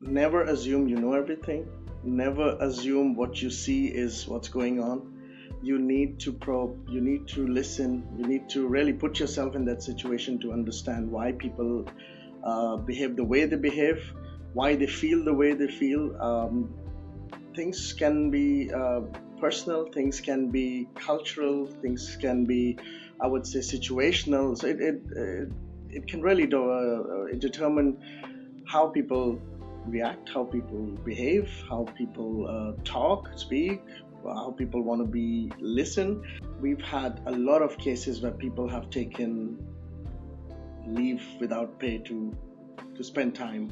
never assume you know everything. Never assume what you see is what's going on. You need to probe, you need to listen, you need to really put yourself in that situation to understand why people behave the way they behave, why they feel the way they feel. Things can be personal, things can be cultural, things can be, I would say, situational. So it can really determine how people react, how people behave, how people talk, speak, how people want to be listened. We've had a lot of cases where people have taken leave without pay to spend time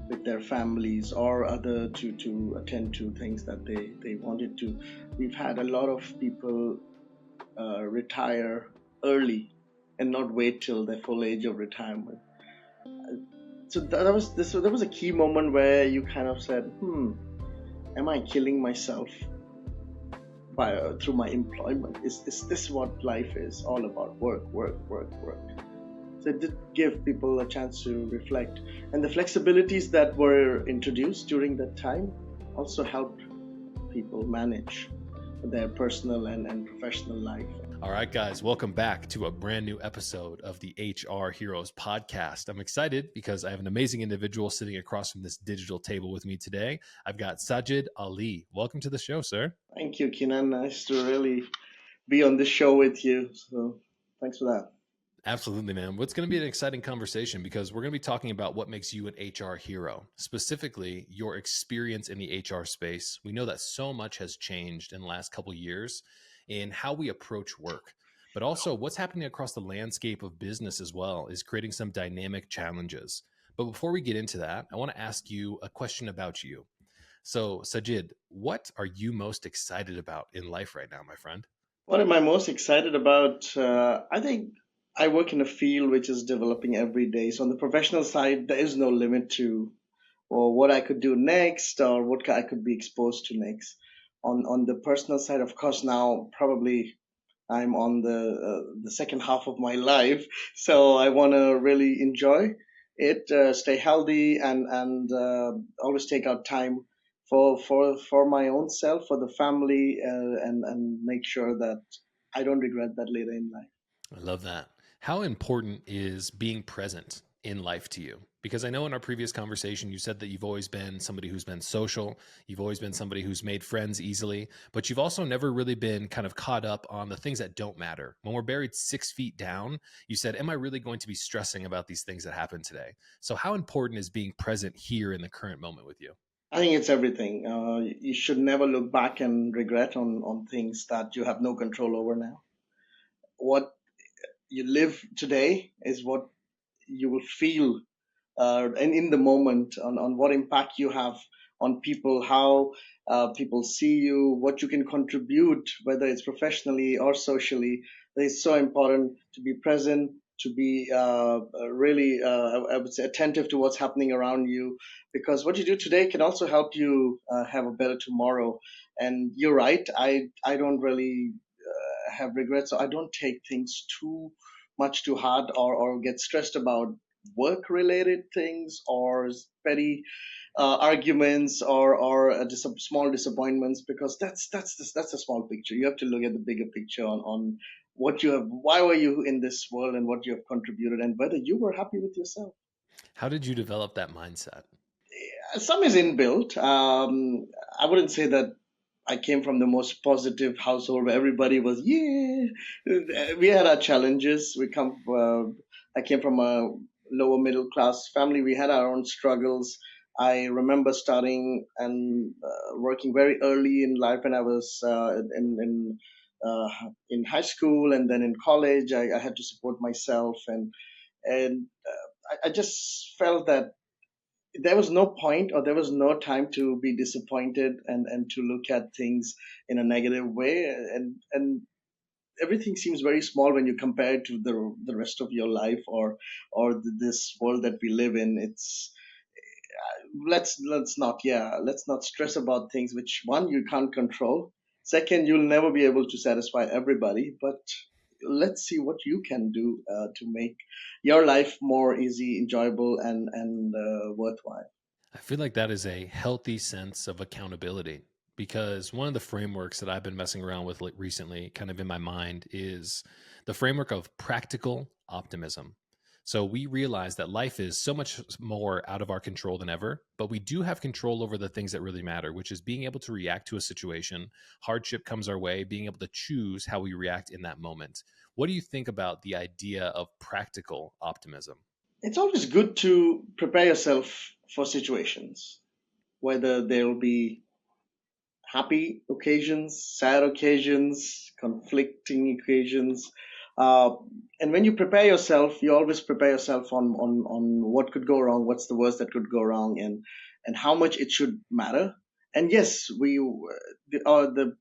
with their families or other to attend to things that they wanted to. We've had a lot of people retire early and not wait till the full age of retirement. So that was a key moment where you kind of said, am I killing myself by through my employment? Is this what life is all about? Work, work, work, work. So it did give people a chance to reflect, and the flexibilities that were introduced during that time also helped people manage their personal and professional life. All right, guys, welcome back to a brand new episode of the HR Heroes podcast. I'm excited because I have an amazing individual sitting across from this digital table with me today. I've got Sajid Ali. Welcome to the show, sir. Thank you, Kinan. Nice to really be on this show with you. So thanks for that. Absolutely, man. What's going to be an exciting conversation because we're going to be talking about what makes you an HR hero, specifically your experience in the HR space. We know that so much has changed in the last couple of years in how we approach work, but also what's happening across the landscape of business as well is creating some dynamic challenges. But before we get into that, I want to ask you a question about you. So, Sajid, what are you most excited about in life right now, my friend? What am I most excited about? I think I work in a field which is developing every day. So on the professional side, there is no limit to or what I could do next or what I could be exposed to next. On the personal side, of course, now probably I'm on the second half of my life, so I want to really enjoy it, stay healthy, and always take out time for my own self, for the family, and make sure that I don't regret that later in life. I love that. How important is being present in life to you? Because I know in our previous conversation, you said that you've always been somebody who's been social. You've always been somebody who's made friends easily, but you've also never really been kind of caught up on the things that don't matter. When we're buried 6 feet down, you said, am I really going to be stressing about these things that happen today? So how important is being present here in the current moment with you? I think it's everything. You should never look back and regret on things that you have no control over now. What you live today is what you will feel and in the moment on what impact you have on people, how people see you, what you can contribute, whether it's professionally or socially. It's so important to be present, to be really, I would say, attentive to what's happening around you, because what you do today can also help you have a better tomorrow. And you're right, I don't really have regrets, so I don't take things too much too hard or get stressed about work related things or petty arguments or small disappointments, because that's a small picture. You have to look at the bigger picture on what you have, why were you in this world, and what you have contributed, and whether you were happy with yourself. How did you develop that mindset? Some is inbuilt. I wouldn't say that I came from the most positive household where everybody was, yeah. We had our challenges. I came from a lower middle class family. We had our own struggles. I remember starting and working very early in life when I was in high school, and then in college. I had to support myself, and I just felt that there was no point or there was no time to be disappointed and to look at things in a negative way, and everything seems very small when you compare it to the rest of your life or this world that we live in. It's let's not stress about things which, one, you can't control. Second, you'll never be able to satisfy everybody, but let's see what you can do to make your life more easy, enjoyable, and worthwhile. I feel like that is a healthy sense of accountability because one of the frameworks that I've been messing around with recently, kind of in my mind, is the framework of practical optimism. So we realize that life is so much more out of our control than ever, but we do have control over the things that really matter, which is being able to react to a situation. Hardship comes our way, being able to choose how we react in that moment. What do you think about the idea of practical optimism? It's always good to prepare yourself for situations, whether they'll be happy occasions, sad occasions, conflicting occasions. Uh, and when you prepare yourself, you always prepare yourself on what could go wrong, what's the worst that could go wrong, and how much it should matter. And yes, the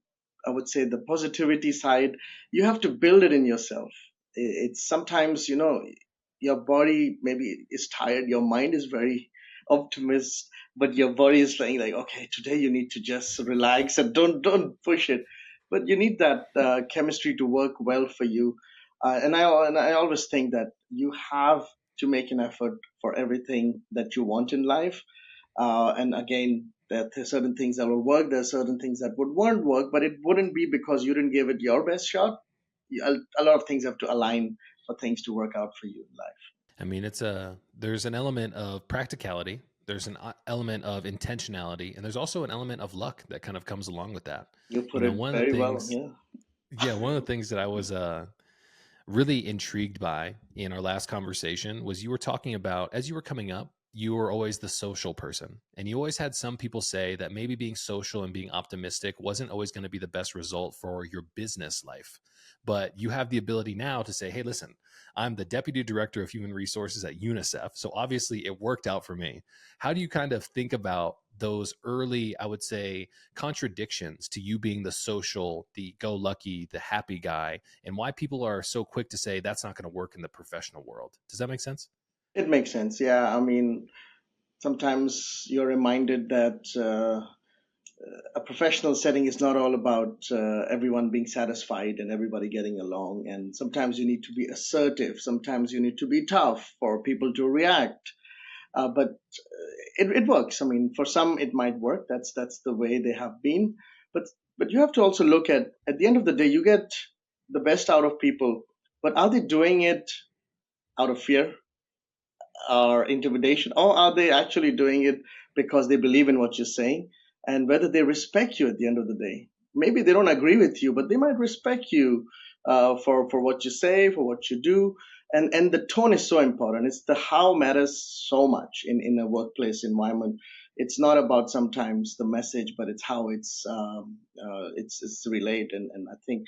I would say the positivity side, you have to build it in yourself. It's sometimes, your body maybe is tired, your mind is very optimist, but your body is saying like, okay, today you need to just relax and don't push it. But you need that chemistry to work well for you. And I always think that you have to make an effort for everything that you want in life. And again, there are certain things that will work, there are certain things that won't work, but it wouldn't be because you didn't give it your best shot. A lot of things have to align for things to work out for you in life. I mean, there's an element of practicality, there's an element of intentionality, and there's also an element of luck that kind of comes along with that. You You put know, it one of the very well. things, Yeah. yeah, one of the things that I was really intrigued by in our last conversation was you were talking about as you were coming up, you were always the social person. And you always had some people say that maybe being social and being optimistic wasn't always going to be the best result for your business life. But you have the ability now to say, hey, listen, I'm the deputy director of human resources at UNICEF. So obviously it worked out for me. How do you kind of think about those early, I would say, contradictions to you being the social, the go lucky, the happy guy, and why people are so quick to say that's not going to work in the professional world? Does that make sense? It makes sense. Yeah. I mean, sometimes you're reminded that a professional setting is not all about everyone being satisfied and everybody getting along. And sometimes you need to be assertive. Sometimes you need to be tough for people to react. But it works. I mean, for some it might work. That's the way they have been. But but you have to also look at the end of the day, you get the best out of people. But are they doing it out of fear or intimidation, or are they actually doing it because they believe in what you're saying, and whether they respect you at the end of the day? Maybe they don't agree with you, but they might respect you for what you say, for what you do, and the tone is so important. It's the how matters so much in a workplace environment. It's not about sometimes the message, but it's how it's relayed, and I think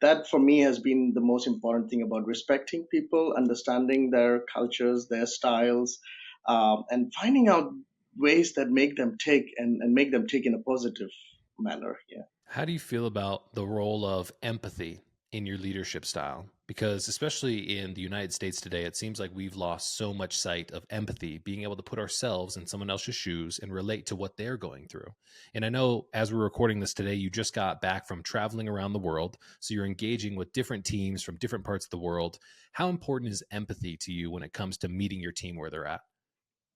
that for me has been the most important thing about respecting people, understanding their cultures, their styles, and finding out ways that make them tick and make them tick in a positive manner. Yeah. How do you feel about the role of empathy in your leadership style? Because, especially in the United States today, it seems like we've lost so much sight of empathy, being able to put ourselves in someone else's shoes and relate to what they're going through. And I know as we're recording this today, you just got back from traveling around the world. So you're engaging with different teams from different parts of the world. How important is empathy to you when it comes to meeting your team where they're at?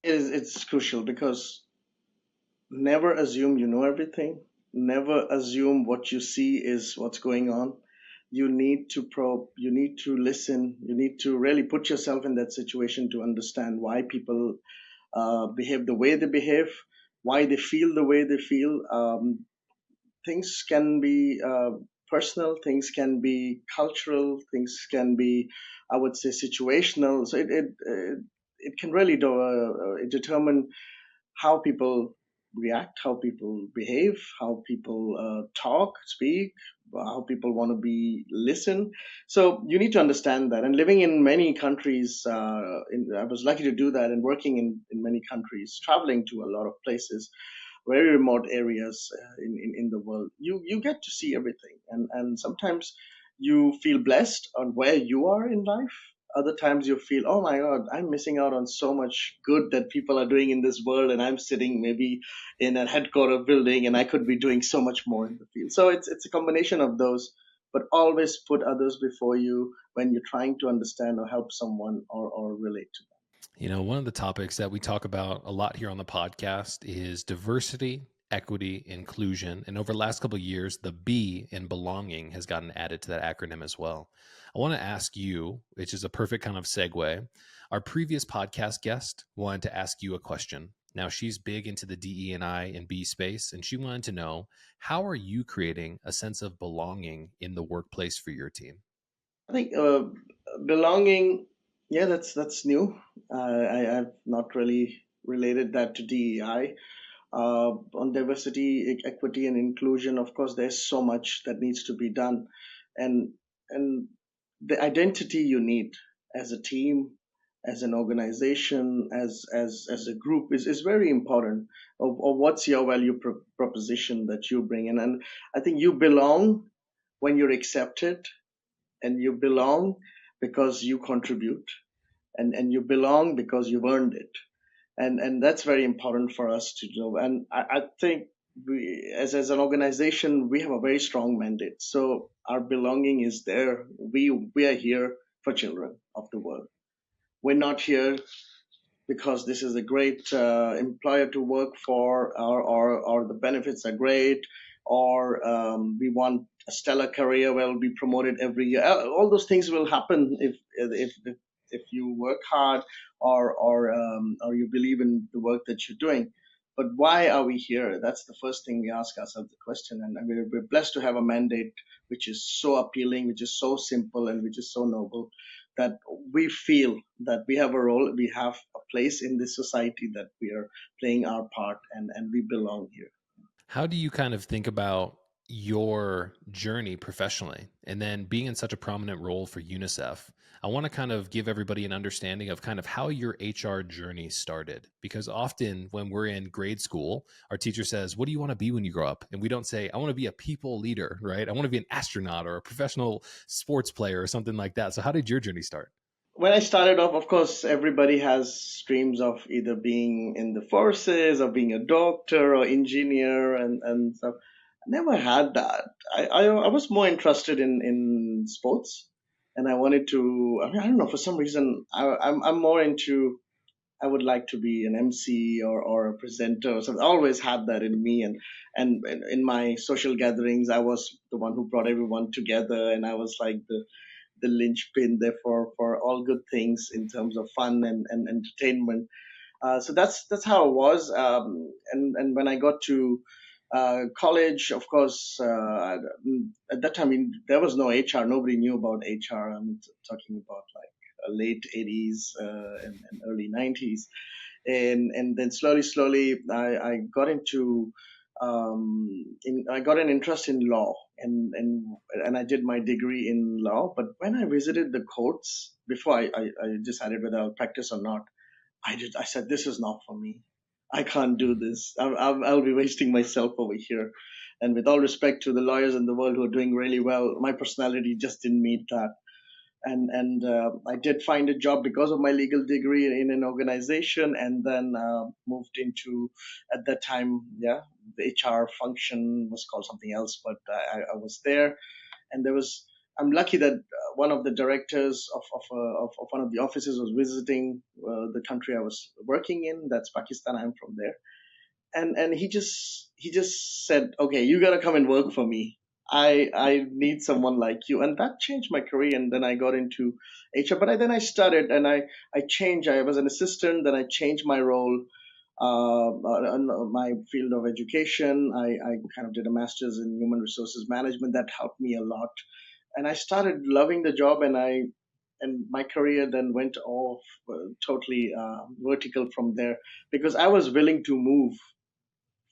It's crucial because never assume you know everything. Never assume what you see is what's going on. You need to probe, you need to listen, you need to really put yourself in that situation to understand why people behave the way they behave, why they feel the way they feel. Things can be personal, things can be cultural, things can be, I would say, situational. So it can really determine how people react, how people behave, how people talk, speak, how people want to be listened. So you need to understand that. And living in many countries, I was lucky to do that, and working in many countries, traveling to a lot of places, very remote areas in the world, you get to see everything. And sometimes you feel blessed on where you are in life. Other times you feel, oh my god, I'm missing out on so much good that people are doing in this world, and I'm sitting maybe in a headquarter building and I could be doing so much more in the field. So it's a combination of those, but always put others before you when you're trying to understand or help someone or relate to them. One of the topics that we talk about a lot here on the podcast is diversity, equity, inclusion. And over the last couple of years, the B in belonging has gotten added to that acronym as well. I want to ask you, which is a perfect kind of segue. Our previous podcast guest wanted to ask you a question. Now, she's big into the DE and I and B space, and she wanted to know, how are you creating a sense of belonging in the workplace for your team? I think belonging, yeah, that's new. I've not really related that to DEI. On diversity, equity, and inclusion, of course, there's so much that needs to be done, and and the identity you need as a team, as an organization, as a group is very important. Or what's your value proposition that you bring in, and I think you belong when you're accepted, and you belong because you contribute, and you belong because you've earned it, and that's very important for us to know. And I think we, as an organization, we have a very strong mandate. So our belonging is there. We are here for children of the world. We're not here because this is a great employer to work for, or the benefits are great, or we want a stellar career where we'll be promoted every year. All those things will happen if you work hard, or you believe in the work that you're doing. But why are we here? That's the first thing we ask ourselves the question. And we're blessed to have a mandate which is so appealing, which is so simple, and which is so noble, that we feel that we have a role, we have a place in this society, that we are playing our part, and we belong here. How do you kind of think about your journey professionally and then being in such a prominent role for UNICEF? I want to kind of give everybody an understanding of kind of how your HR journey started. Because often when we're in grade school, our teacher says, "What do you want to be when you grow up?" And we don't say, "I want to be a people leader," right? "I want to be an astronaut or a professional sports player," or something like that. So, how did your journey start? When I started off, of course, everybody has dreams of either being in the forces, or being a doctor or engineer, and so I never had that. I was more interested in sports, and I wanted to. I mean, I don't know, for some reason I'm more into. I would like to be an MC, or a presenter or something. I always had that in me, and in my social gatherings, I was the one who brought everyone together, and I was like the linchpin there for all good things in terms of fun and entertainment. So that's how it was. And when I got to college, of course, at that time, I mean, there was no HR. Nobody knew about HR. I'm talking about like late 80s and early 90s. And then slowly I got into I got an interest in law, and I did my degree in law. But when I visited the courts before I decided whether I'll practice or not, I said, this is not for me. I can't do this. I'll be wasting myself over here. And with all respect to the lawyers in the world who are doing really well, my personality just didn't meet that. And I did find a job because of my legal degree in an organization, and then moved into, at that time, yeah, the HR function was called something else, but I was there. And there was, I'm lucky that one of the directors of one of the offices was visiting the country I was working in. That's Pakistan. I'm from there. And he just said, okay, you gotta come and work for me. I need someone like you. And that changed my career. And then I got into HR. But then I started, and I changed. I was an assistant. Then I changed my role, on my field of education. I kind of did a master's in human resources management. That helped me a lot. And I started loving the job, and my career then went off totally vertical from there, because I was willing to move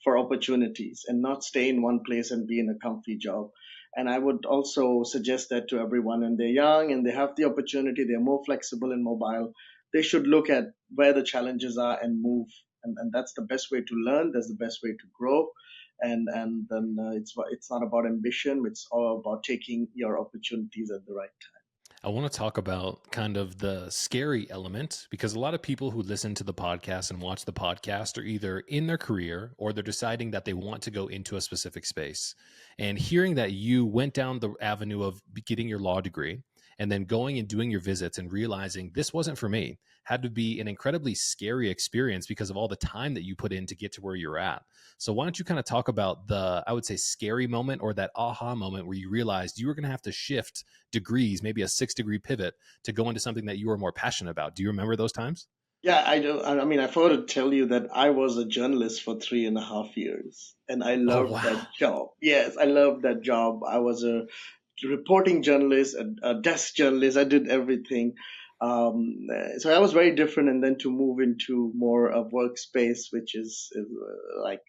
for opportunities and not stay in one place and be in a comfy job. And I would also suggest that to everyone, when they're young and they have the opportunity, they're more flexible and mobile, they should look at where the challenges are and move. And that's the best way to learn. That's the best way to grow. And then it's not about ambition. It's all about taking your opportunities at the right time. I want to talk about kind of the scary element, because a lot of people who listen to the podcast and watch the podcast are either in their career or they're deciding that they want to go into a specific space. And hearing that you went down the avenue of getting your law degree and then going and doing your visits and realizing this wasn't for me, had to be an incredibly scary experience because of all the time that you put in to get to where you're at. So why don't you kind of talk about the, I would say, scary moment or that aha moment where you realized you were going to have to shift degrees, maybe a 6-degree pivot to go into something that you were more passionate about. Do you remember those times? Yeah, I do. I mean, I forgot to tell you that I was a journalist for 3.5 years, and I Oh, loved that wow. job. Yes, I loved that job. I was a reporting journalist, a desk journalist. I did everything. So I was very different, and then to move into more of workspace, which is like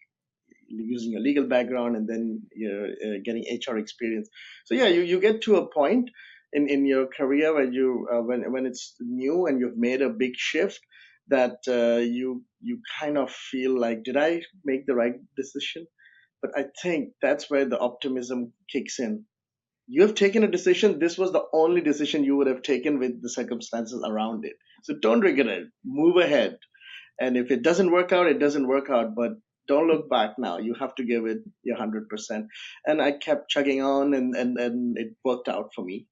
using a legal background and then you're getting HR experience. So yeah, you get to a point in your career where you when it's new and you've made a big shift that you kind of feel like, did I make the right decision? But I think that's where the optimism kicks in. You have taken a decision. This was the only decision you would have taken with the circumstances around it. So don't regret it. Move ahead, and if it doesn't work out, it doesn't work out. But don't look back now. You have to give it your 100%. And I kept chugging on, and it worked out for me.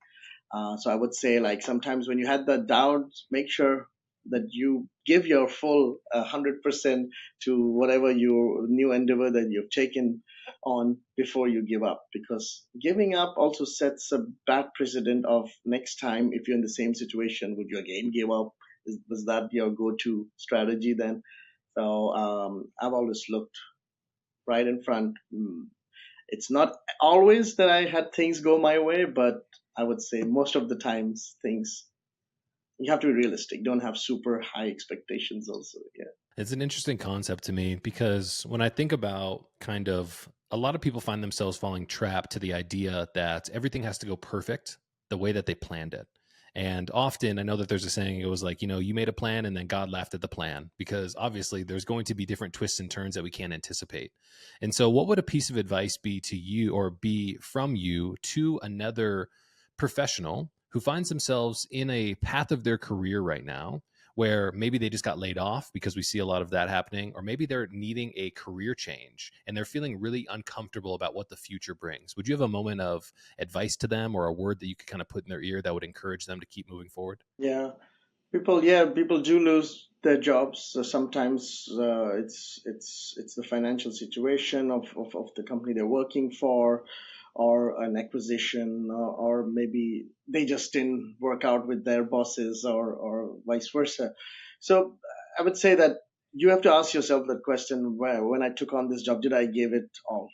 So I would say, like, sometimes when you had the doubts, make sure that you give your full 100% to whatever your new endeavor that you've taken on before you give up. Because giving up also sets a bad precedent of next time if you're in the same situation, would you again give up? Was that your go-to strategy then? So I've always looked right in front. It's not always that I had things go my way, but I would say most of the times things, you have to be realistic. Don't have super high expectations also. Yeah. It's an interesting concept to me because when I think about kind of a lot of people find themselves falling trapped to the idea that everything has to go perfect the way that they planned it. And often I know that there's a saying, it was like, you made a plan and then God laughed at the plan because obviously there's going to be different twists and turns that we can't anticipate. And so, what would a piece of advice be to you or be from you to another professional who finds themselves in a path of their career right now where maybe they just got laid off because we see a lot of that happening, or maybe they're needing a career change and they're feeling really uncomfortable about what the future brings? Would you have a moment of advice to them or a word that you could kind of put in their ear that would encourage them to keep moving forward? Yeah. People do lose their jobs. So sometimes it's the financial situation of the company they're working for, or an acquisition, or maybe they just didn't work out with their bosses, or vice versa. So I would say that you have to ask yourself that question: where, when I took on this job, did I give it all?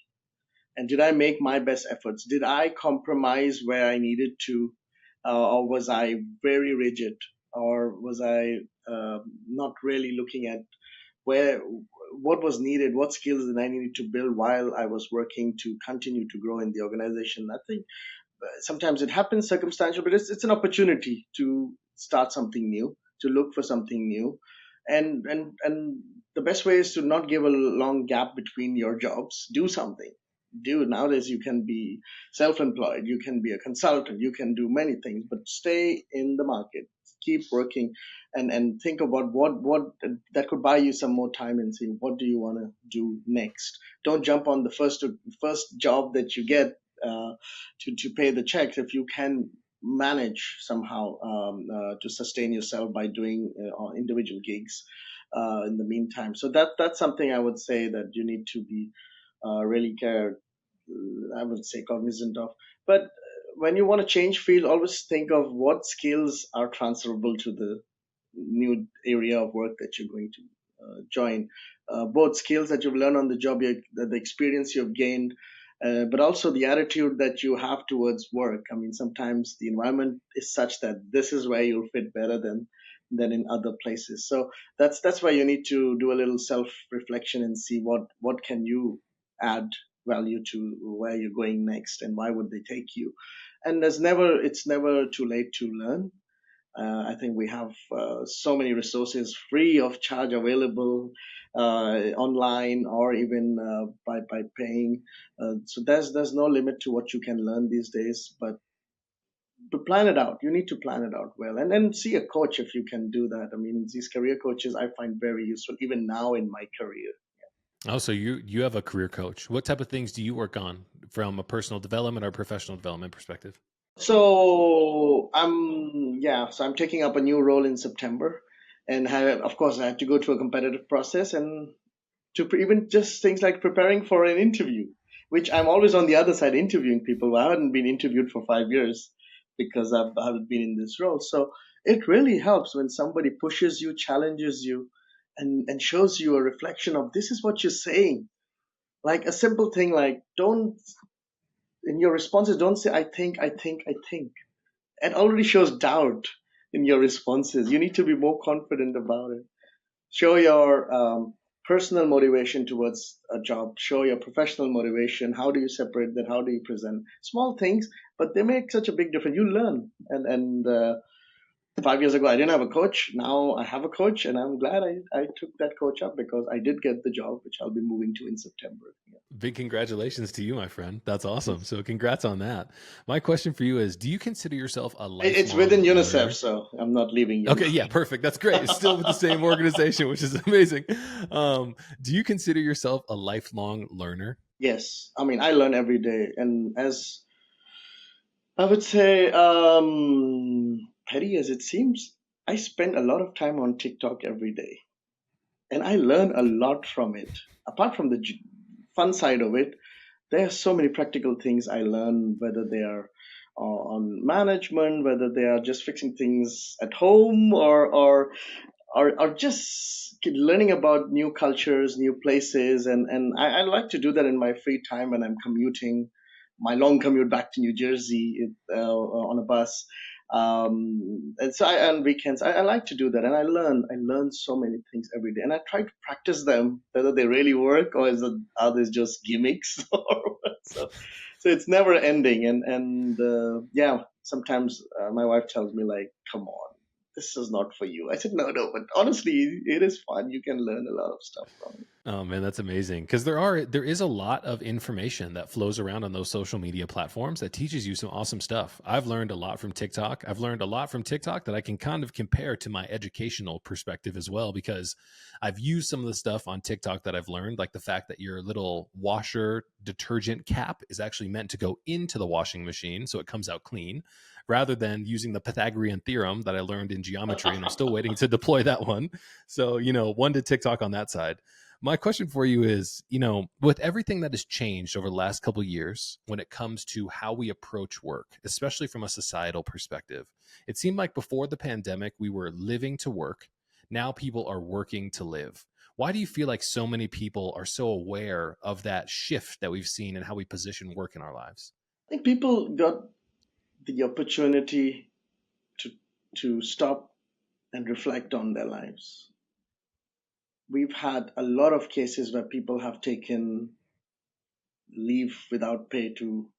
And did I make my best efforts? Did I compromise where I needed to, or was I very rigid, or was I not really looking at where what was needed, what skills did I needed to build while I was working to continue to grow in the organization? I think sometimes it happens circumstantial, but it's an opportunity to start something new, to look for something new, and the best way is to not give a long gap between your jobs. Do something. Do nowadays you can be self-employed, you can be a consultant, you can do many things, but stay in the market, keep working, and think about what that could buy you some more time and see what do you want to do next. Don't jump on the first job that you get uh, to pay the checks if you can manage somehow to sustain yourself by doing individual gigs in the meantime. So that's something I would say that you need to be really care. I would say cognizant of. But when you want to change field, always think of what skills are transferable to the new area of work that you're going to join. Both skills that you've learned on the job, the experience you've gained, but also the attitude that you have towards work. I mean, sometimes the environment is such that this is where you'll fit better than in other places. So that's why you need to do a little self reflection and see what can you add value to where you're going next, and why would they take you. And it's never too late to learn. I think we have so many resources free of charge available online, or even by paying. So there's no limit to what you can learn these days. But to plan it out, you need to plan it out well, and then see a coach if you can do that. I mean, these career coaches I find very useful even now in my career. Oh, so you have a career coach. What type of things do you work on from a personal development or professional development perspective? So I'm taking up a new role in September, and of course I had to go through a competitive process, and even just things like preparing for an interview, which I'm always on the other side interviewing people. I hadn't been interviewed for 5 years because I haven't been in this role. So it really helps when somebody pushes you, challenges you, and shows you a reflection of this is what you're saying. Like a simple thing like don't in your responses don't say I think. It already shows doubt in your responses. You need to be more confident about it. Show your personal motivation towards a job. Show your professional motivation. How do you separate that? How do you present? Small things, but they make such a big difference. You learn. And 5 years ago, I didn't have a coach. Now I have a coach, and I'm glad I took that coach up because I did get the job, which I'll be moving to in September. Yeah. Big congratulations to you, my friend. That's awesome. So congrats on that. My question for you is, do you consider yourself a It's lifelong within UNICEF, learner? so I'm not leaving Okay, yet. yeah, perfect. That's great. It's still with the same organization, which is amazing. Do you consider yourself a lifelong learner? Yes, I mean I learn every day, and as I would say, petty as it seems, I spend a lot of time on TikTok every day, and I learn a lot from it. Apart from the fun side of it, there are so many practical things I learn, whether they are on management, whether they are just fixing things at home, or just learning about new cultures, new places, and I like to do that in my free time when I'm commuting, my long commute back to New Jersey on a bus, and so on weekends I like to do that, and I learn so many things every day, and I try to practice them, whether they really work or are they just gimmicks or what. So it's never ending, and yeah, sometimes my wife tells me like, "Come on, this is not for you." I said, no, but honestly, it is fun. You can learn a lot of stuff from it. Oh man, that's amazing. Because there is a lot of information that flows around on those social media platforms that teaches you some awesome stuff. I've learned a lot from TikTok. I've learned a lot from TikTok that I can kind of compare to my educational perspective as well, because I've used some of the stuff on TikTok that I've learned, like the fact that your little washer detergent cap is actually meant to go into the washing machine so it comes out clean, rather than using the Pythagorean theorem that I learned in geometry, and I'm still waiting to deploy that one. So, one to TikTok on that side. My question for you is, with everything that has changed over the last couple of years when it comes to how we approach work, especially from a societal perspective, it seemed like before the pandemic, we were living to work. Now people are working to live. Why do you feel like so many people are so aware of that shift that we've seen in how we position work in our lives? I think people got the opportunity to stop and reflect on their lives. We've had a lot of cases where people have taken leave without pay to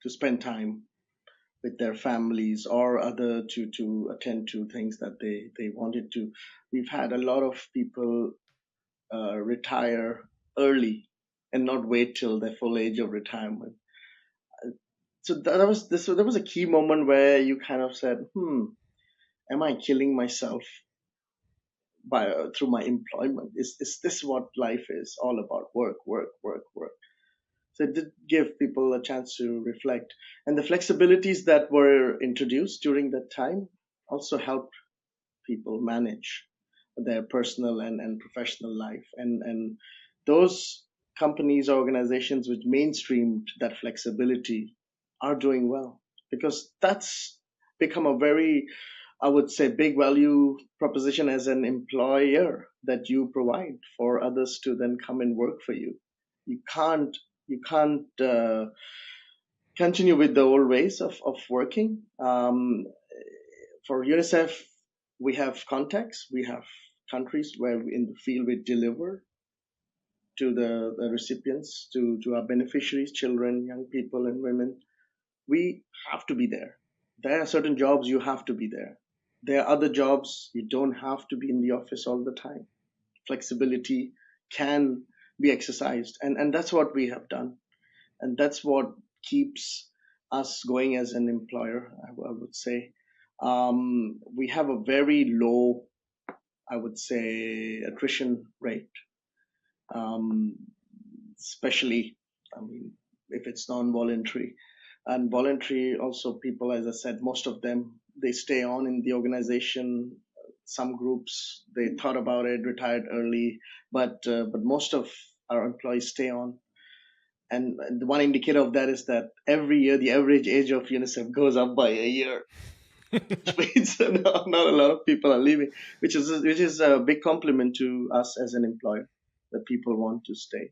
spend time with their families or other to attend to things that they wanted to. We've had a lot of people retire early and not wait till their full age of retirement. So that was a key moment where you kind of said, am I killing myself by through my employment? Is this what life is all about? Work, work, work, work. So it did give people a chance to reflect, and the flexibilities that were introduced during that time also helped people manage their personal and professional life, and those companies or organizations which mainstreamed that flexibility are doing well, because that's become a very, I would say, big value proposition as an employer, that you provide for others to then come and work for you. You can't continue with the old ways of working. For UNICEF, we have contacts, we have countries where in the field we deliver to the recipients, to our beneficiaries, children, young people, and women. We have to be there. There are certain jobs you have to be there. There are other jobs you don't have to be in the office all the time. Flexibility can be exercised, and that's what we have done, and that's what keeps us going as an employer. I would say we have a very low, I would say, attrition rate, um, especially, I mean, if it's non-voluntary. And voluntary also, people, as I said, most of them, they stay on in the organization Some groups they thought about it, retired early, but most of our employees stay on. And the one indicator of that is that every year the average age of UNICEF goes up by a year, which means not a lot of people are leaving, which is a big compliment to us as an employer that people want to stay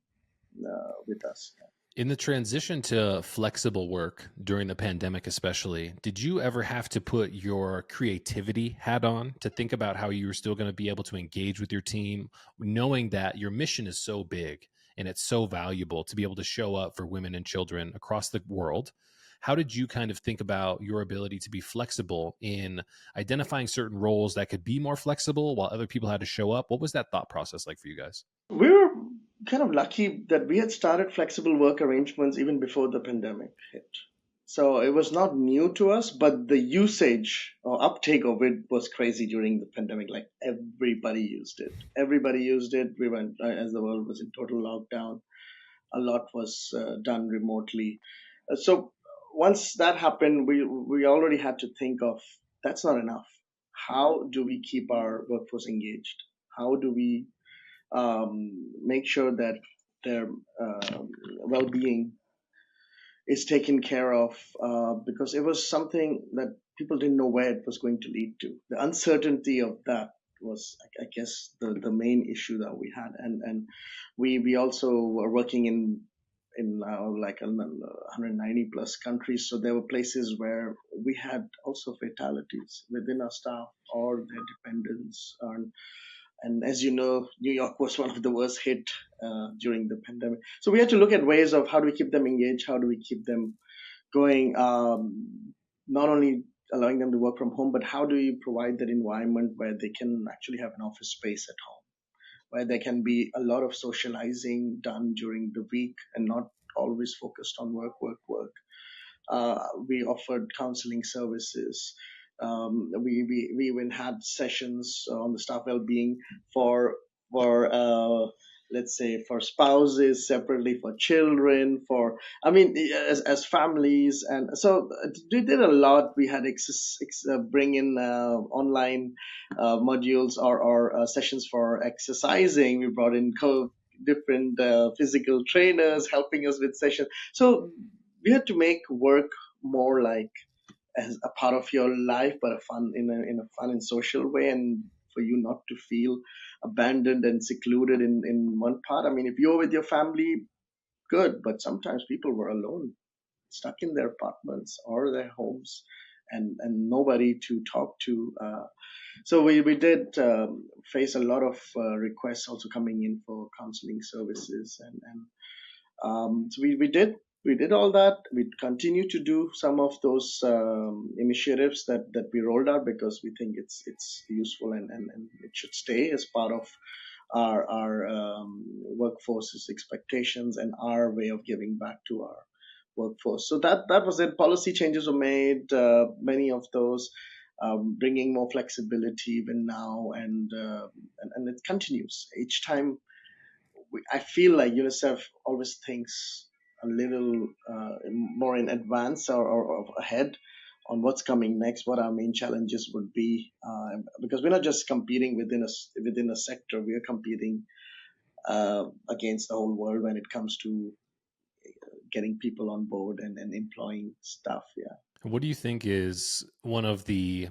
with us. In the transition to flexible work during the pandemic, especially, did you ever have to put your creativity hat on to think about how you were still going to be able to engage with your team, knowing that your mission is so big and it's so valuable to be able to show up for women and children across the world? How did you kind of think about your ability to be flexible in identifying certain roles that could be more flexible while other people had to show up? What was that thought process like for you guys? We were kind of lucky that we had started flexible work arrangements even before the pandemic hit. So it was not new to us, but the usage or uptake of it was crazy during the pandemic. Like everybody used it. Everybody used it. We went, as the world was in total lockdown, a lot was done remotely. So once that happened, we already had to think of that's not enough. How do we keep our workforce engaged? How do we make sure that their well-being is taken care of, because it was something that people didn't know where it was going to lead to. The uncertainty of that was, I guess, the main issue that we had, and we also were working in like 190 plus countries, so there were places where we had also fatalities within our staff or their dependents, and as you know, New York was one of the worst hit during the pandemic. So we had to look at ways of how do we keep them engaged, how do we keep them going, not only allowing them to work from home, but how do you provide that environment where they can actually have an office space at home, where there can be a lot of socializing done during the week and not always focused on work, work, work. We offered counseling services. We even had sessions on the staff well-being for let's say for spouses separately, for children, for I mean as families, and so we did a lot. We had bring in online modules or sessions for exercising. We brought in different physical trainers helping us with sessions. So we had to make work more like as a part of your life, but a fun in a fun and social way, and for you not to feel abandoned and secluded in one part. I mean, if you're with your family, good, but sometimes people were alone, stuck in their apartments or their homes, and nobody to talk to. So we did face a lot of requests also coming in for counseling services, and so we did all that. We continue to do some of those initiatives that we rolled out because we think it's useful, and it should stay as part of our workforce's expectations and our way of giving back to our workforce. So that was it. Policy changes were made, many of those. Bringing more flexibility even now, and it continues each time. I feel like UNICEF always thinks a little more in advance or ahead on what's coming next, what our main challenges would be, because we're not just competing within a sector, we are competing against the whole world when it comes to getting people on board and employing staff. Yeah. What do you think is one of the,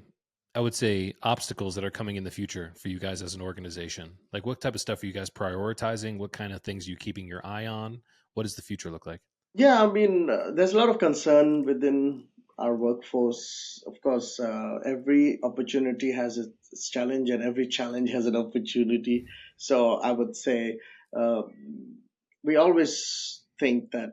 I would say, obstacles that are coming in the future for you guys as an organization? Like, what type of stuff are you guys prioritizing? What kind of things are you keeping your eye on? What does the future look like? Yeah, I mean, there's a lot of concern within our workforce. Of course, every opportunity has its challenge, and every challenge has an opportunity. So I would say uh, we always think that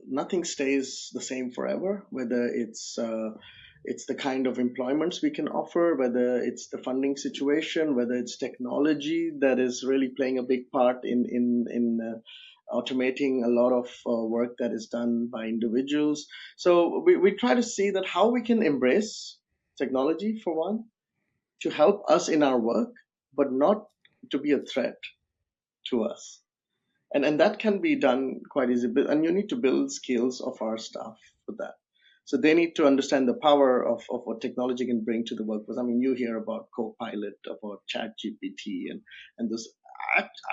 nothing stays the same forever, whether it's the kind of employments we can offer, whether it's the funding situation, whether it's technology that is really playing a big part in automating a lot of work that is done by individuals. So we try to see that how we can embrace technology for one to help us in our work, but not to be a threat to us, and that can be done quite easy, and you need to build skills of our staff for that. So they need to understand the power of what technology can bring to the workforce. I mean, you hear about Copilot, about Chat GPT, and this.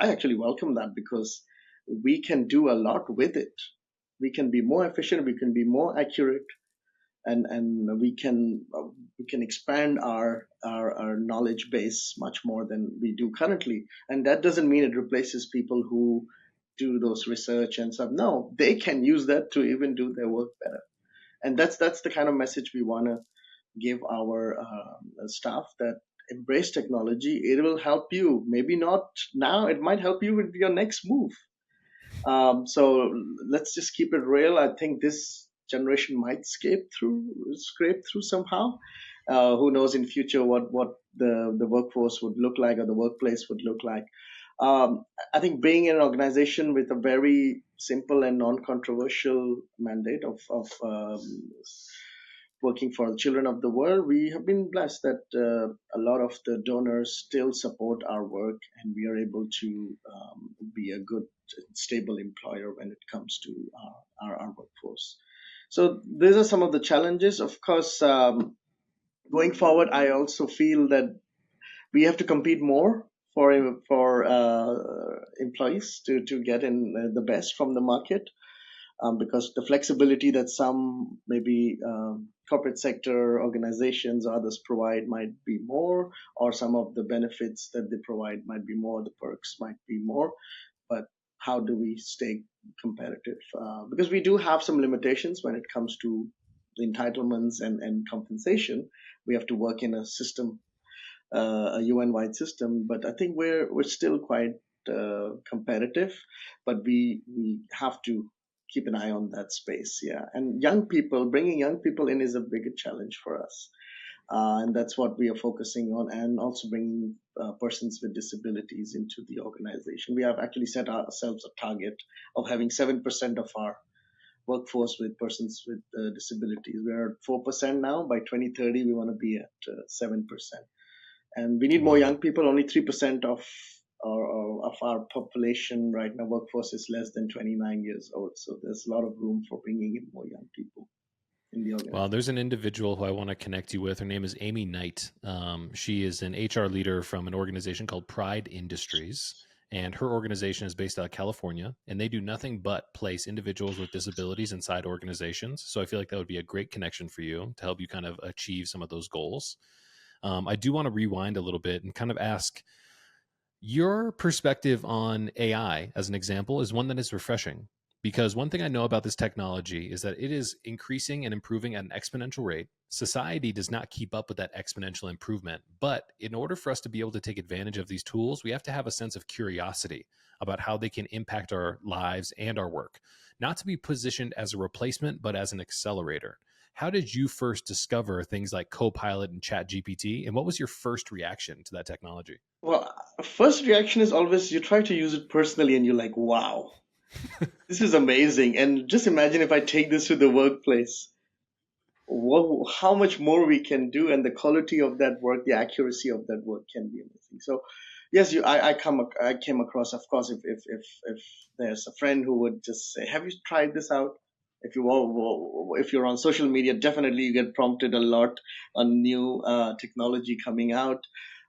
I actually welcome that because we can do a lot with it. We can be more efficient. We can be more accurate, and we can expand our knowledge base much more than we do currently. And that doesn't mean it replaces people who do those research and stuff. No, they can use that to even do their work better. And that's the kind of message we want to give our staff, that embrace technology. It will help you, maybe not now, it might help you with your next move. So let's just keep it real. I think this generation might scrape through somehow. Who knows in future what the workforce would look like, or the workplace would look like. I think being in an organization with a very simple and non-controversial mandate of working for the children of the world, we have been blessed that a lot of the donors still support our work, and we are able to be a good, stable employer when it comes to our workforce. So these are some of the challenges. Of course, going forward, I also feel that we have to compete more for employees to get in the best from the market, because the flexibility that some maybe corporate sector organizations or others provide might be more, or some of the benefits that they provide might be more, the perks might be more. But how do we stay competitive? Because we do have some limitations when it comes to entitlements and compensation. We have to work in a system, a UN-wide system, but I think we're still quite competitive. But we have to keep an eye on that space, yeah. And young people, bringing young people in is a bigger challenge for us, and that's what we are focusing on, and also bringing persons with disabilities into the organization. We have actually set ourselves a target of having 7% of our workforce with persons with disabilities. We're at 4% now. By 2030, we want to be at 7%. And we need more Wow. young people. Only 3% of our population right now, workforce, is less than 29 years old. So there's a lot of room for bringing in more young people in the Well, organization. there's an individual who I want to connect you with. Her name is Amy Knight. She is an HR leader from an organization called Pride Industries. And her organization is based out of California, and they do nothing but place individuals with disabilities inside organizations. So I feel like that would be a great connection for you to help you kind of achieve some of those goals. I do want to rewind a little bit and kind of ask, your perspective on AI, as an example, is one that is refreshing, because one thing I know about this technology is that it is increasing and improving at an exponential rate. Society does not keep up with that exponential improvement. But in order for us to be able to take advantage of these tools, we have to have a sense of curiosity about how they can impact our lives and our work, not to be positioned as a replacement, but as an accelerator. How did you first discover things like Copilot and Chat GPT? And what was your first reaction to that technology? Well, first reaction is always you try to use it personally and you're like, wow, this is amazing. And just imagine if I take this to the workplace, how much more we can do, and the quality of that work, the accuracy of that work can be amazing. So yes, I came across, of course, if there's a friend who would just say, have you tried this out? If you're on social media, definitely you get prompted a lot on new technology coming out.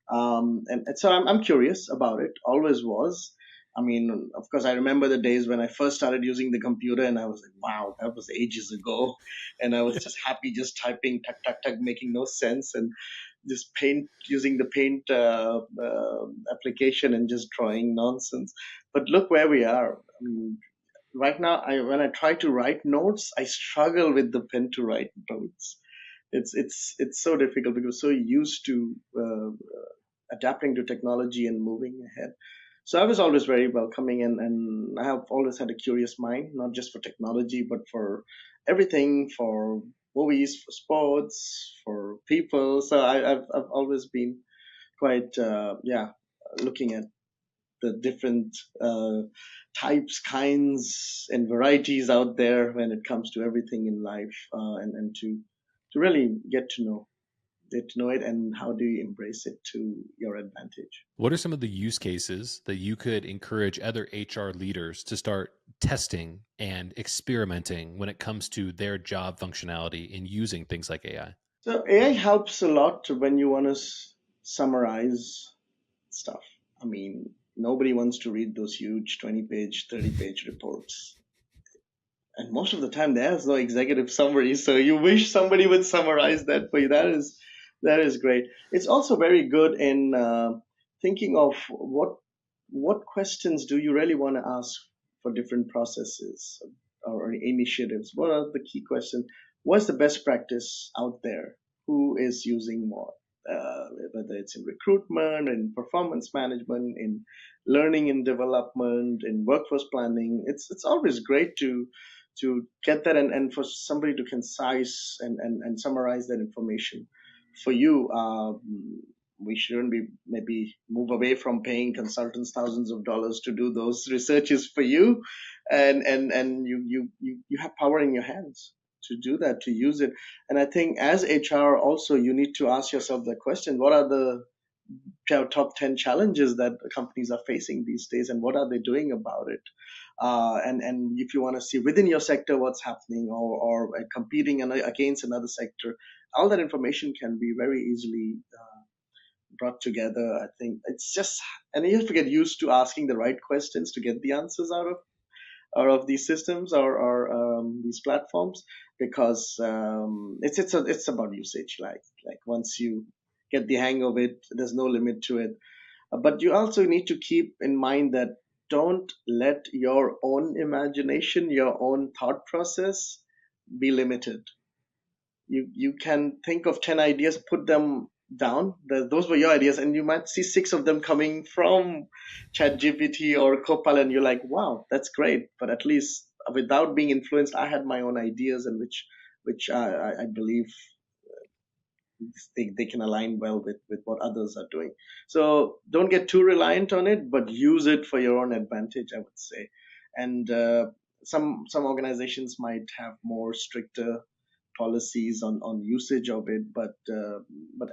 And so I'm curious about it, always was. I mean, of course, I remember the days when I first started using the computer, and I was like, wow, that was ages ago. And I was just happy, just typing, tuck, tuck, tuck, making no sense, and just using the paint application and just drawing nonsense. But look where we are. I mean, right now, when I try to write notes, I struggle with the pen to write notes. It's so difficult because we're so used to adapting to technology and moving ahead. So I was always very welcoming, and I have always had a curious mind, not just for technology, but for everything, for movies, for sports, for people. So I've always been quite, looking at the different types, kinds, and varieties out there when it comes to everything in life, and to really get to know. get to know it, and how do you embrace it to your advantage? What are some of the use cases that you could encourage other HR leaders to start testing and experimenting when it comes to their job functionality in using things like AI? So AI helps a lot when you want to summarize stuff. I mean, nobody wants to read those huge 20-page, 30-page reports. And most of the time there's no executive summary, so you wish somebody would summarize that for you. That is great. It's also very good in thinking of what questions do you really want to ask for different processes or initiatives. What are the key questions? What's the best practice out there? Who is using what? Whether it's in recruitment, in performance management, in learning and development, in workforce planning, it's always great to get that, and for somebody to concise and summarize that information for you. We shouldn't be maybe move away from paying consultants thousands of dollars to do those researches for you, and you have power in your hands to do that, to use it. And I think as HR also, you need to ask yourself the question: what are the top 10 challenges that companies are facing these days, and what are they doing about it? And if you want to see within your sector what's happening, or competing against another sector, all that information can be very easily brought together. I think it's just, and you have to get used to asking the right questions to get the answers out of these systems, or these platforms, because it's about usage. Like once you get the hang of it, there's no limit to it. But you also need to keep in mind that don't let your own imagination, your own thought process be limited. You can think of 10 ideas, put them down. Those were your ideas, and you might see six of them coming from ChatGPT or Copilot, and you're like, wow, that's great. But at least without being influenced, I had my own ideas, and which I believe they can align well with what others are doing. So don't get too reliant on it, but use it for your own advantage, I would say. And some organizations might have more stricter policies on usage of it, but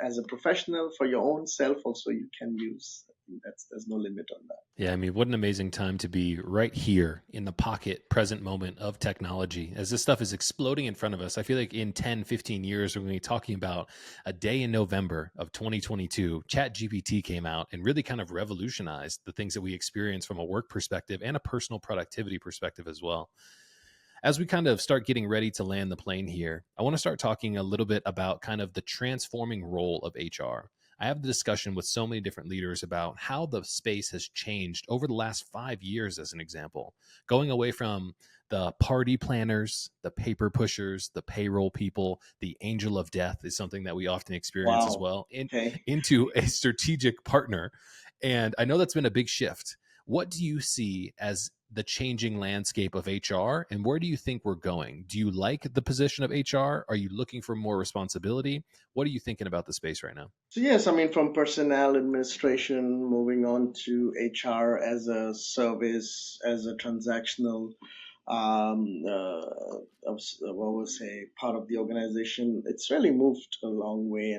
as a professional for your own self also, you can use. I think there's no limit on that. Yeah, I mean, what an amazing time to be right here in the pocket, present moment of technology as this stuff is exploding in front of us. I feel like in 10, 15 years, we're going to be talking about a day in November of 2022. ChatGPT came out and really kind of revolutionized the things that we experience from a work perspective and a personal productivity perspective as well. As we kind of start getting ready to land the plane here, I want to start talking a little bit about kind of the transforming role of HR. I have the discussion with so many different leaders about how the space has changed over the last 5 years, as an example, going away from the party planners, the paper pushers, the payroll people, the angel of death is something that we often experience as Wow. well, Okay. into a strategic partner. And I know that's been a big shift. What do you see as the changing landscape of HR, and where do you think we're going? Do you like the position of HR? Are you looking for more responsibility? What are you thinking about the space right now? So yes, I mean, from personnel administration moving on to HR as a service, as a transactional, what would say, part of the organization, it's really moved a long way.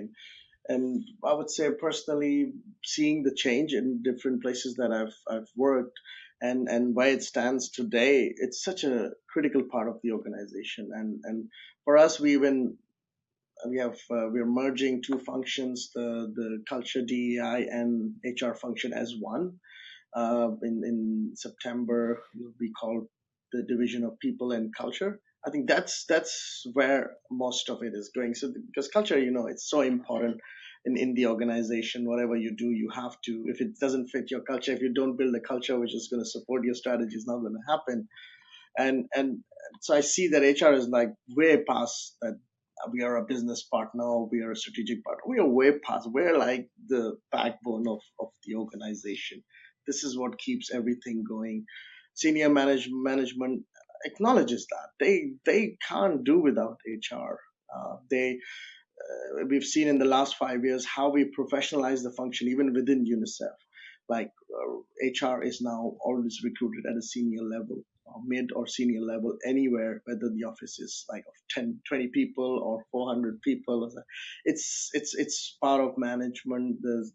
And I would say personally, seeing the change in different places that I've worked, and where it stands today, it's such a critical part of the organization. And for us, we're merging two functions, the culture, DEI, and HR function as one. In September, will be called the Division of People and Culture. I think that's where most of it is going. So because culture, it's so important in the organization. Whatever you do, you have to. If it doesn't fit your culture, if you don't build a culture which is going to support your strategy, it's not going to happen. And so I see that HR is like way past that. We are a business partner, we are a strategic partner, we are way past, we're like the backbone of the organization. This is what keeps everything going. Senior management acknowledges that they can't do without HR. They We've seen in the last 5 years how we professionalize the function even within UNICEF. Like HR is now always recruited at a senior level. mid or senior level anywhere, whether the office is like of 10, 20 people or 400 people. It's part of management. There's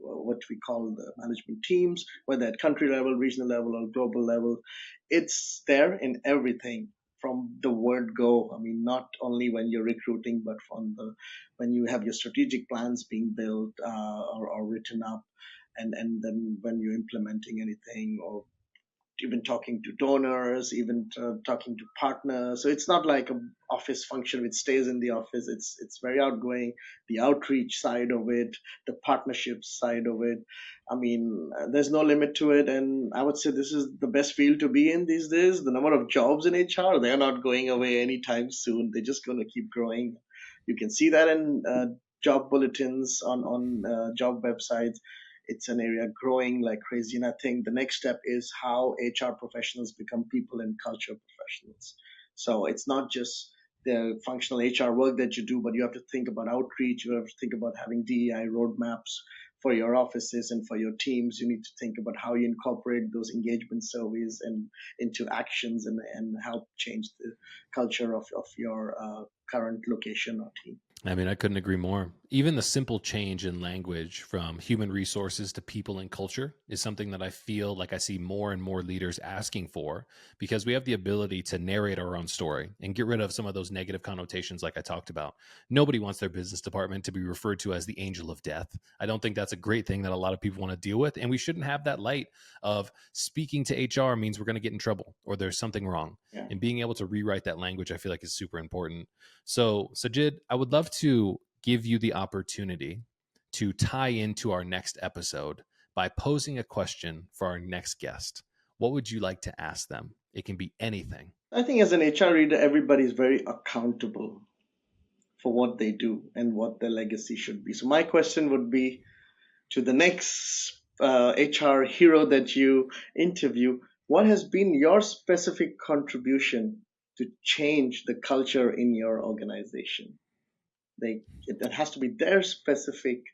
what we call the management teams, whether at country level, regional level, or global level. It's there in everything from the word go. I mean, not only when you're recruiting, but from the when you have your strategic plans being built or written up, and then when you're implementing anything, or even talking to donors, even talking to partners. So it's not like an office function which stays in the office. It's very outgoing. The outreach side of it, the partnership side of it. I mean, there's no limit to it, and I would say this is the best field to be in these days. The number of jobs in HR, they're not going away anytime soon. They're just going to keep growing. You can see that in job bulletins on job websites. It's an area growing like crazy. And I think the next step is how HR professionals become people and culture professionals. So it's not just the functional HR work that you do, but you have to think about outreach. You have to think about having DEI roadmaps for your offices and for your teams. You need to think about how you incorporate those engagement surveys and into actions, and help change the culture of your current location or team. I mean, I couldn't agree more. Even the simple change in language from human resources to people and culture is something that I feel like I see more and more leaders asking for, because we have the ability to narrate our own story and get rid of some of those negative connotations like I talked about. Nobody wants their business department to be referred to as the angel of death. I don't think that's a great thing that a lot of people want to deal with. And we shouldn't have that light of speaking to HR means we're going to get in trouble or there's something wrong. Yeah. And being able to rewrite that language, I feel like is super important. So, Sajid, I would love to give you the opportunity to tie into our next episode by posing a question for our next guest. What would you like to ask them? It can be anything. I think as an HR leader, everybody is very accountable for what they do and what their legacy should be. So my question would be to the next HR hero that you interview: what has been your specific contribution to change the culture in your organization? It has to be their specific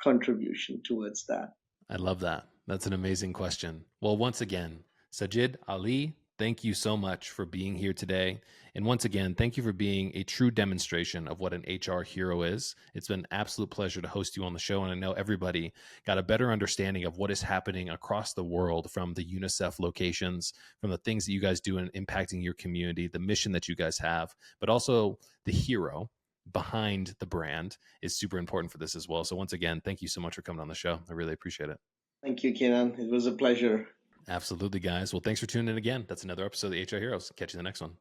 contribution towards that. I love that. That's an amazing question. Well, once again, Sajid Ali, thank you so much for being here today. And once again, thank you for being a true demonstration of what an HR hero is. It's been an absolute pleasure to host you on the show. And I know everybody got a better understanding of what is happening across the world, from the UNICEF locations, from the things that you guys do in impacting your community, the mission that you guys have, but also the hero behind the brand is super important for this as well. So once again, thank you so much for coming on the show. I really appreciate it. Thank you, Kenan. It was a pleasure. Absolutely, guys. Well, thanks for tuning in again. That's another episode of the HR Heroes. Catch you in the next one.